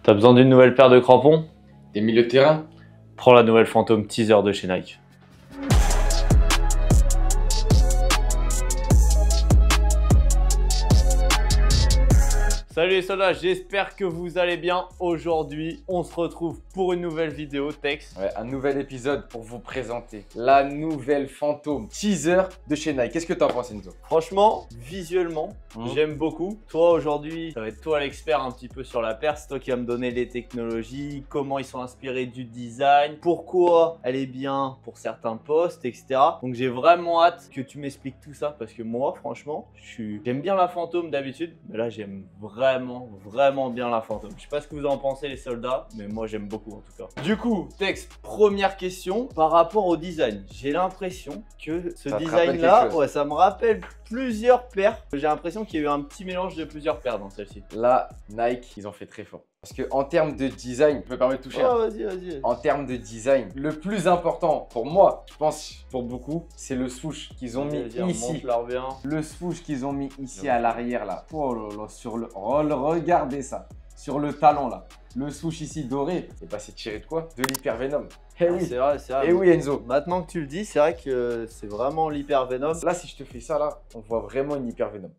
T'as besoin d'une nouvelle paire de crampons? Des milieux de terrain? Prends la nouvelle Phantom Teaser de chez Nike. Salut les soldats, j'espère que vous allez bien. Aujourd'hui, on se retrouve pour une nouvelle vidéo Tex. Ouais, un nouvel épisode pour vous présenter la nouvelle Phantom Teaser de chez Nike. Qu'est-ce que t'en penses, Enzo? Franchement, visuellement, j'aime beaucoup. Toi, aujourd'hui, ça va être toi l'expert un petit peu sur la paire. C'est toi qui vas me donner les technologies, comment ils sont inspirés du design, pourquoi elle est bien pour certains postes, etc. Donc, j'ai vraiment hâte que tu m'expliques tout ça parce que moi, franchement, j'aime bien la Phantom d'habitude, mais là, j'aime vraiment bien la Phantom. Je sais pas ce que vous en pensez les soldats, mais moi j'aime beaucoup en tout cas. Du coup, Tex, première question par rapport au design. J'ai l'impression que ce design là, ouais, ça me rappelle plusieurs paires. J'ai l'impression qu'il y a eu un petit mélange de plusieurs paires dans celle-ci. Là, Nike, ils ont fait très fort. Parce que en termes de design, je me permets de toucher. Vas-y. En termes de design, le plus important pour moi, je pense pour beaucoup, c'est le swoosh qu'ils ont mis ici. Le swoosh qu'ils ont mis ici à l'arrière là. Oh là là, sur le. Oh, regardez ça. Sur le talon là. Le swoosh ici doré. Et bah c'est tiré de quoi? De l'hypervenom. Eh oui, c'est vrai. Et oui, Enzo. Maintenant que tu le dis, c'est vrai que c'est vraiment l'hypervenom. Là, si je te fais ça là, on voit vraiment une hypervenom.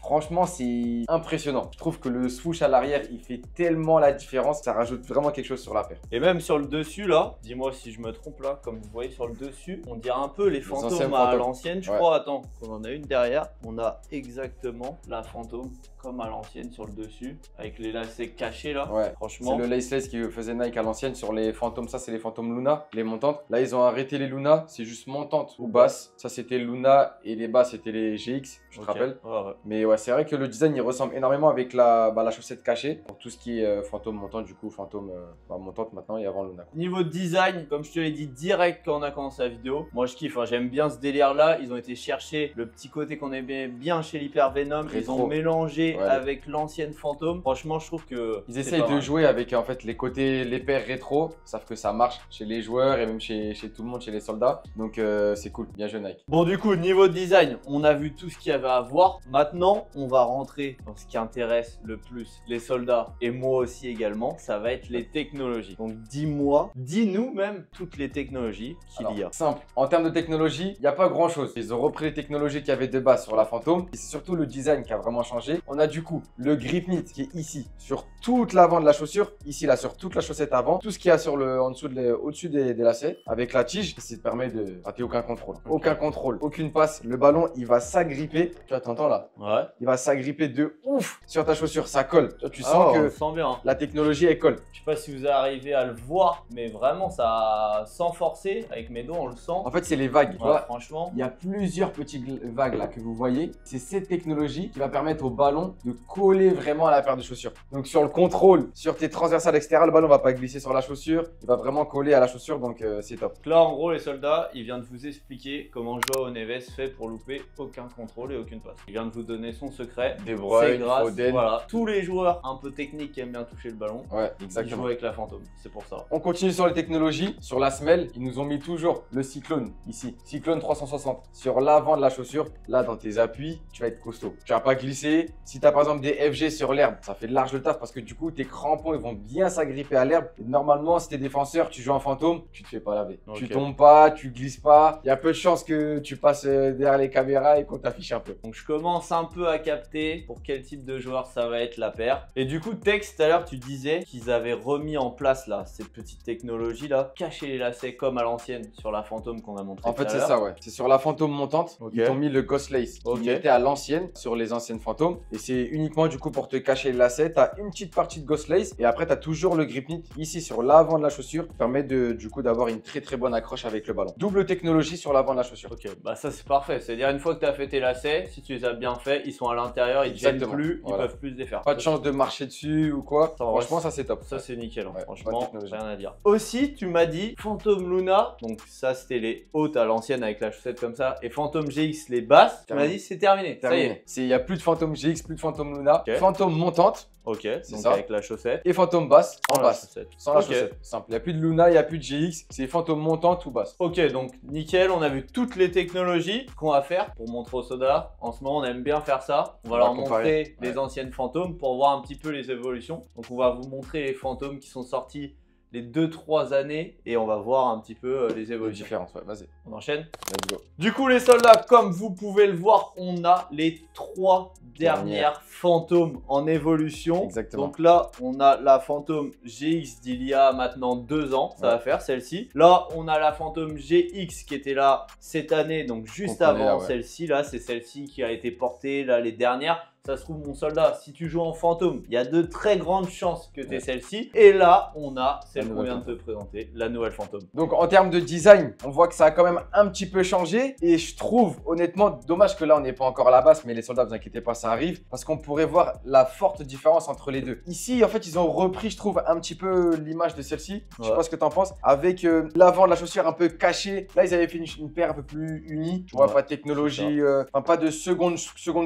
Franchement, c'est impressionnant. Je trouve que le swoosh à l'arrière, il fait tellement la différence. Ça rajoute vraiment quelque chose sur la paire. Et même sur le dessus, là, dis-moi si je me trompe là, comme vous voyez sur le dessus, on dirait un peu les fantômes à l'ancienne, je crois. Attends, on en a une derrière. On a exactement la fantôme comme à l'ancienne sur le dessus, avec les lacets cachés là. Ouais, franchement. C'est le laceless qui faisait Nike à l'ancienne sur les fantômes. Ça, c'est les fantômes Luna, les montantes. Là, ils ont arrêté les Luna. C'est juste montante ou basse. Ça, c'était Luna et les bas, c'était les GX, je te rappelle. Ouais. Mais ouais, c'est vrai que le design, il ressemble énormément avec la chaussette cachée. Pour tout ce qui est fantôme montante, du coup, fantôme montante maintenant et avant Luna. Niveau design, comme je te l'ai dit direct quand on a commencé la vidéo, moi je kiffe, hein, j'aime bien ce délire là. Ils ont été chercher le petit côté qu'on aimait bien chez l'hypervenom. Ils ont mélangé avec l'ancienne fantôme. Franchement, je trouve que ils essayent de jouer avec en fait les côtés, les paires rétro. Savent que ça marche chez les joueurs et même chez tout le monde, chez les soldats. Donc c'est cool, bien joué Nike. Bon, du coup, niveau design, on a vu tout ce qu'il y avait à voir. Maintenant, on va rentrer dans ce qui intéresse le plus les soldats et moi aussi également. Ça va être les technologies. Donc dis-nous même toutes les technologies qu'il y a. Simple. En termes de technologie, il n'y a pas grand chose. Ils ont repris les technologies qu'il y avait de base sur la Phantom. Et c'est surtout le design qui a vraiment changé. On a du coup le grip knit qui est ici sur toute l'avant de la chaussure, ici là sur toute la chaussette avant, tout ce qu'il y a sur le en dessous au-dessus des lacets avec la tige, ça te permet de rater aucun contrôle. Aucun contrôle, aucune passe, le ballon il va s'agripper. Tu vois, t'entends là? Ouais. Il va s'agripper de ouf sur ta chaussure, ça colle. Tu sens que sent bien. La technologie elle colle. Je sais pas si vous arrivez à le voir, mais vraiment ça sans forcer, avec mes doigts on le sent. En fait c'est les vagues. Ouais, franchement. Il y a plusieurs petites vagues là que vous voyez. C'est cette technologie qui va permettre au ballon de coller vraiment à la paire de chaussures. Donc sur le contrôle, sur tes transversales etc, le ballon va pas glisser sur la chaussure, il va vraiment coller à la chaussure, donc c'est top. Là en gros les soldats, il vient de vous expliquer comment Joao Neves fait pour louper aucun contrôle et aucune passe. Il vient de vous donner son secret. De Bruyne, Foden. Voilà, tous les joueurs un peu techniques qui aiment bien toucher le ballon, ouais, exactement. Ils jouent avec la Phantom, c'est pour ça. On continue sur les technologies. Sur la semelle, ils nous ont mis toujours le cyclone ici, cyclone 360 sur l'avant de la chaussure. Là dans tes appuis, tu vas être costaud. Tu vas pas glisser. Si tu as par exemple des FG sur l'herbe, ça fait large le taf parce que du coup tes crampons ils vont bien s'agripper à l'herbe. Normalement si t'es défenseur, tu joues en fantôme, tu te fais pas laver. Okay. Tu tombes pas, tu glisses pas. Il y a peu de chances que tu passes derrière les caméras et qu'on t'affiche un peu. Donc je commence un peu à capter pour quel type de joueur ça va être la paire. Et du coup Tex, tout à l'heure tu disais qu'ils avaient remis en place là cette petite technologie là, cacher les lacets comme à l'ancienne sur la Phantom qu'on a montré. En fait c'est ça, ouais. C'est sur la Phantom montante. Ils ont mis le Ghost Lace qui était à l'ancienne sur les anciennes Phantom. Et c'est uniquement du coup pour te cacher les lacets. Tu as une petite partie de Ghost Lace et après tu as toujours le grip knit ici sur l'avant de la chaussure qui permet du coup d'avoir une très bonne accroche avec le ballon. Double technologie sur l'avant de la chaussure. Ok, bah ça c'est parfait. C'est-à-dire une fois que tu as fait tes lacets, si tu les as bien faits, ils sont à l'intérieur, ils ne gênent plus, ils peuvent plus se défaire. Pas de chance de marcher dessus ou quoi. Franchement ça c'est top. Ça c'est nickel, hein. Franchement rien à dire. Aussi tu m'as dit Phantom Luna, donc ça c'était les hautes à l'ancienne avec la chaussette comme ça, et Phantom GX les basses, tu m'as dit c'est terminé. Ça y est. Il n'y a plus de Phantom GX, plus de Phantom Luna. Phantom montante. Ok, C'est donc ça. avec la chaussette. Et fantôme basse en Sans la basse. chaussette. Sans la Ok. chaussette. Simple. Il n'y a plus de Luna, il n'y a plus de GX. C'est fantôme montant tout basse. Ok, donc nickel, on a vu toutes les technologies qu'on va faire pour montrer aux sodas. En ce moment, on aime bien faire ça. On va leur montrer les anciennes fantômes pour voir un petit peu les évolutions. Donc on va vous montrer les fantômes qui sont sortis les 2-3 années et on va voir un petit peu les Les évolutions. différences, ouais, vas-y. On enchaîne. Let's go. Du coup les soldats, comme vous pouvez le voir, on a les 3 dernières fantômes en évolution. Exactement. Donc là, on a la fantôme GX d'il y a maintenant 2 ans, ça va faire celle-ci. Là, on a la fantôme GX qui était là cette année, donc juste avant celle-ci. Là, c'est celle-ci qui a été portée là les dernières. Ça se trouve, mon soldat, si tu joues en fantôme, il y a de très grandes chances que tu aies celle-ci. Et là, on a celle qu'on vient de te présenter, la nouvelle fantôme. Donc, en termes de design, on voit que ça a quand même un petit peu changé. Et je trouve, honnêtement, dommage que là, on n'est pas encore à la base. Mais les soldats, vous inquiétez pas, ça arrive. Parce qu'on pourrait voir la forte différence entre les deux. Ici, en fait, ils ont repris, je trouve, un petit peu l'image de celle-ci. Je sais pas ce que tu en penses. Avec l'avant de la chaussure un peu caché. Là, ils avaient fait une paire un peu plus unie. Tu vois, pas de technologie, enfin, pas de seconde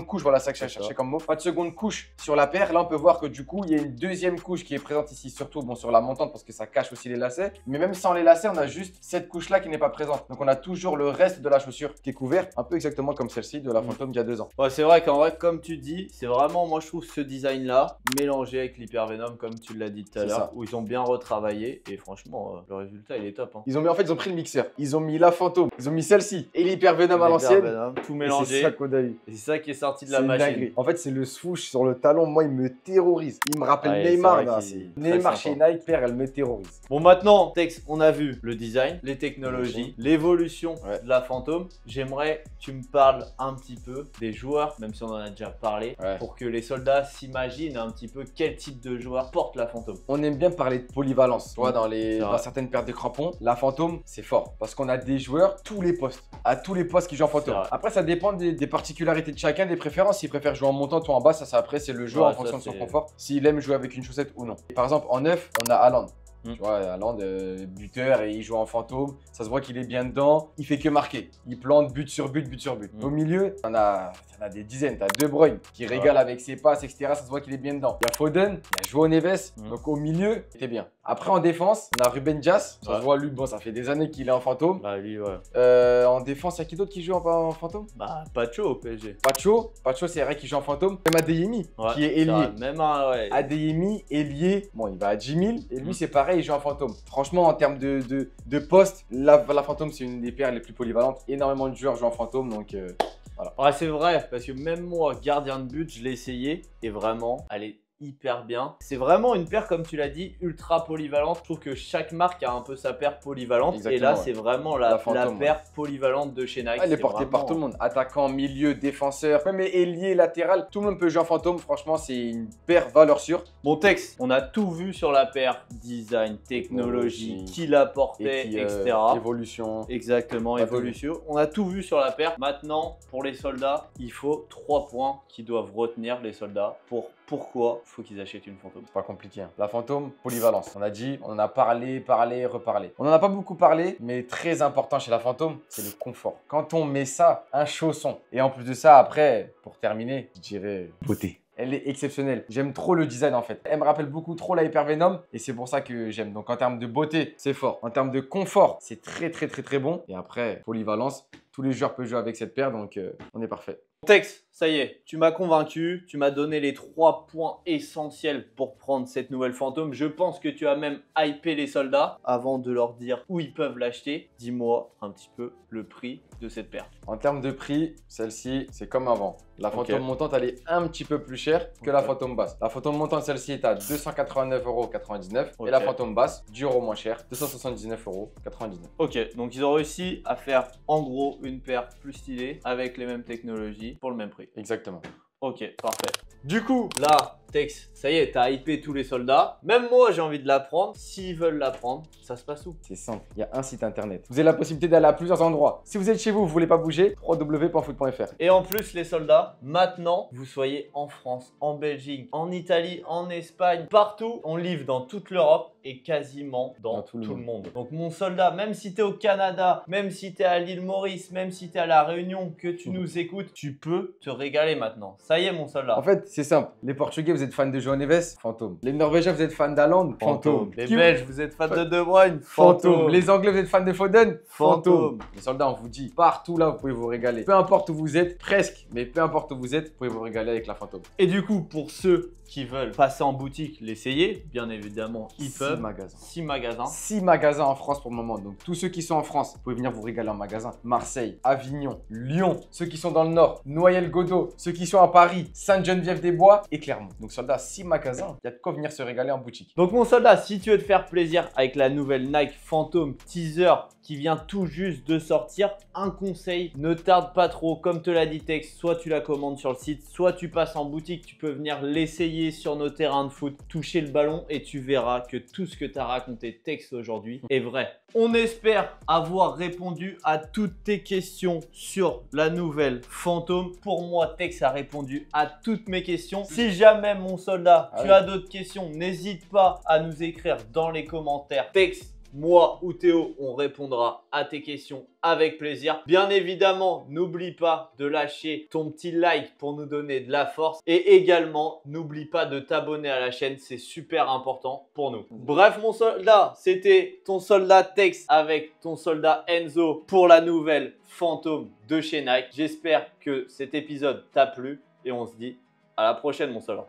couche. Voilà, ça que je cherchais comme mot. Pas de seconde couche sur la paire. Là, on peut voir que du coup, il y a une deuxième couche qui est présente ici, surtout bon, sur la montante parce que ça cache aussi les lacets. Mais même sans les lacets, on a juste cette couche-là qui n'est pas présente. Donc, on a toujours le reste de la chaussure qui est couvert, un peu exactement comme celle-ci de la fantôme d'il y a 2 ans. Ouais, c'est vrai qu'en vrai, comme tu dis, c'est vraiment, moi je trouve ce design-là mélangé avec l'hypervenom, comme tu l'as dit tout à l'heure, où ils ont bien retravaillé. Et franchement, le résultat, il est top. Hein. Ils ont mis, en fait, ils ont pris le mixeur. Ils ont mis la fantôme, ils ont mis celle-ci et l'hypervenom à l'ancienne. Tout mélangé. C'est ça qu'on a eu. Et c'est ça qui est sorti de la machine. En fait, c'est le swoosh sur le talon. Moi, il me terrorise. Il me rappelle Neymar. Neymar chez Nike, père, elle me terrorise. Bon, maintenant, Tex, on a vu le design, les technologies, l'évolution de la fantôme. J'aimerais que tu me parles un petit peu des joueurs, même si on en a déjà parlé, pour que les soldats s'imaginent un petit peu quel type de joueur porte la fantôme. On aime bien parler de polyvalence. Tu vois, dans certaines paires de crampons, la fantôme, c'est fort. Parce qu'on a des joueurs, tous les postes, à tous les postes qui jouent en fantôme. Après, ça dépend des particularités de chacun, des préférences. S'il préfère jouer en montante ou en bas, ça après, c'est le joueur en fonction de son confort. S'il aime jouer avec une chaussette ou non. Et par exemple, en neuf, on a Haaland. Tu vois, Haaland, buteur, et il joue en fantôme. Ça se voit qu'il est bien dedans. Il fait que marquer. Il plante but sur but, but sur but. Au milieu, t'en as des dizaines. T'as De Bruyne qui régale avec ses passes, etc. Ça se voit qu'il est bien dedans. Il y a Foden, il y a João Neves. Donc au milieu, c'était bien. Après, en défense, on a Ruben Dias. Ça se voit, lui, bon, ça fait des années qu'il est en fantôme. Bah, lui, en défense, il y a qui d'autre qui joue en fantôme? Bah, Pacho au PSG. Pacho, c'est vrai qu'il joue en fantôme. Même Adeyemi, qui est ailier. Même Adeyemi, ailier. Bon, il va à 10 000. Et lui, c'est pareil, il joue en fantôme. Franchement, en termes de poste, la fantôme, c'est une des paires les plus polyvalentes. Énormément de joueurs jouent en fantôme, donc voilà. Ouais, c'est vrai, parce que même moi, gardien de but, je l'ai essayé. Et vraiment, elle est hyper bien. C'est vraiment une paire, comme tu l'as dit, ultra polyvalente. Je trouve que chaque marque a un peu sa paire polyvalente. Et là, c'est vraiment la paire polyvalente de chez Nike. Elle est portée par tout le monde. Attaquant, milieu, défenseur, même ailier, latéral. Tout le monde peut jouer en fantôme. Franchement, c'est une paire valeur sûre. Bon, Tex, on a tout vu sur la paire. Design, technologie, qui la portait, etc. Évolution. Exactement, évolution. On a tout vu sur la paire. Maintenant, pour les soldats, il faut 3 points qui doivent retenir les soldats pour pourquoi il faut qu'ils achètent une fantôme. C'est pas compliqué. Hein. La fantôme, polyvalence. On a dit, on en a parlé, reparlé. On en a pas beaucoup parlé, mais très important chez la fantôme, c'est le confort. Quand on met ça, un chausson. Et en plus de ça, après, pour terminer, je dirais beauté. Elle est exceptionnelle. J'aime trop le design en fait. Elle me rappelle beaucoup trop la Hypervenom et c'est pour ça que j'aime. Donc en termes de beauté, c'est fort. En termes de confort, c'est très bon. Et après, polyvalence, tous les joueurs peuvent jouer avec cette paire, donc on est parfait. Tex, ça y est, tu m'as convaincu, tu m'as donné les 3 points essentiels pour prendre cette nouvelle fantôme. Je pense que tu as même hypé les soldats. Avant de leur dire où ils peuvent l'acheter, dis-moi un petit peu le prix de cette paire. En termes de prix, celle-ci, c'est comme avant. La fantôme montante, elle est un petit peu plus chère que la fantôme basse. La fantôme montante, celle-ci est à 289,99 € et la fantôme basse, 10 € moins cher, 279,99 €. Ok, donc ils ont réussi à faire en gros une paire plus stylée avec les mêmes technologies pour le même prix. Exactement. Ok, parfait. Du coup, là, Tex, ça y est, t'as hypé tous les soldats. Même moi, j'ai envie de la prendre. S'ils veulent la prendre, ça se passe où? C'est simple, il y a un site internet. Vous avez la possibilité d'aller à plusieurs endroits. Si vous êtes chez vous, vous ne voulez pas bouger, www.foot.fr. Et en plus, les soldats, maintenant, vous soyez en France, en Belgique, en Italie, en Espagne, partout. On livre dans toute l'Europe et quasiment dans tout le monde. Donc mon soldat, même si tu es au Canada, même si tu es à l'île Maurice, même si tu es à la Réunion, que tu nous écoutes, tu peux te régaler maintenant. Ça y est, mon soldat. En fait, c'est simple. Les Portugais, vous vous êtes fan de João Neves? Fantôme. Les Norvégiens, vous êtes fan d'Haaland? Fantôme. Les Belges, vous êtes fan de De Bruyne? Fantôme. Les Anglais, vous êtes fan de Foden? Fantôme. Les soldats, on vous dit, partout là, vous pouvez vous régaler. Peu importe où vous êtes, presque, mais peu importe où vous êtes, vous pouvez vous régaler avec la Fantôme. Et du coup, pour ceux qui veulent passer en boutique, l'essayer, bien évidemment, ils peuvent. 6 magasins. 6 magasins. 6 magasins en France pour le moment. Donc, tous ceux qui sont en France, vous pouvez venir vous régaler en magasin. Marseille, Avignon, Lyon, ceux qui sont dans le Nord, Noyelles-Godault, ceux qui sont à Paris, Sainte-Geneviève-des-Bois et Clermont. Donc, soldats, 6 magasins. Il y a de quoi venir se régaler en boutique. Donc, mon soldat, si tu veux te faire plaisir avec la nouvelle Nike Phantom Teaser qui vient tout juste de sortir, un conseil, ne tarde pas trop. Comme te l'a dit Tex, soit tu la commandes sur le site, soit tu passes en boutique. Tu peux venir l'essayer sur nos terrains de foot, toucher le ballon et tu verras que tout ce que tu as raconté Tex aujourd'hui est vrai. On espère avoir répondu à toutes tes questions sur la nouvelle Phantom. Pour moi, Tex a répondu à toutes mes questions. Si jamais, mon soldat, tu as d'autres questions, n'hésite pas à nous écrire dans les commentaires. Tex, moi ou Théo, on répondra à tes questions avec plaisir. Bien évidemment, n'oublie pas de lâcher ton petit like pour nous donner de la force. Et également, n'oublie pas de t'abonner à la chaîne, c'est super important pour nous. Bref, mon soldat, c'était ton soldat Tex avec ton soldat Enzo pour la nouvelle Phantom de chez Nike. J'espère que cet épisode t'a plu et on se dit à la prochaine, mon soldat.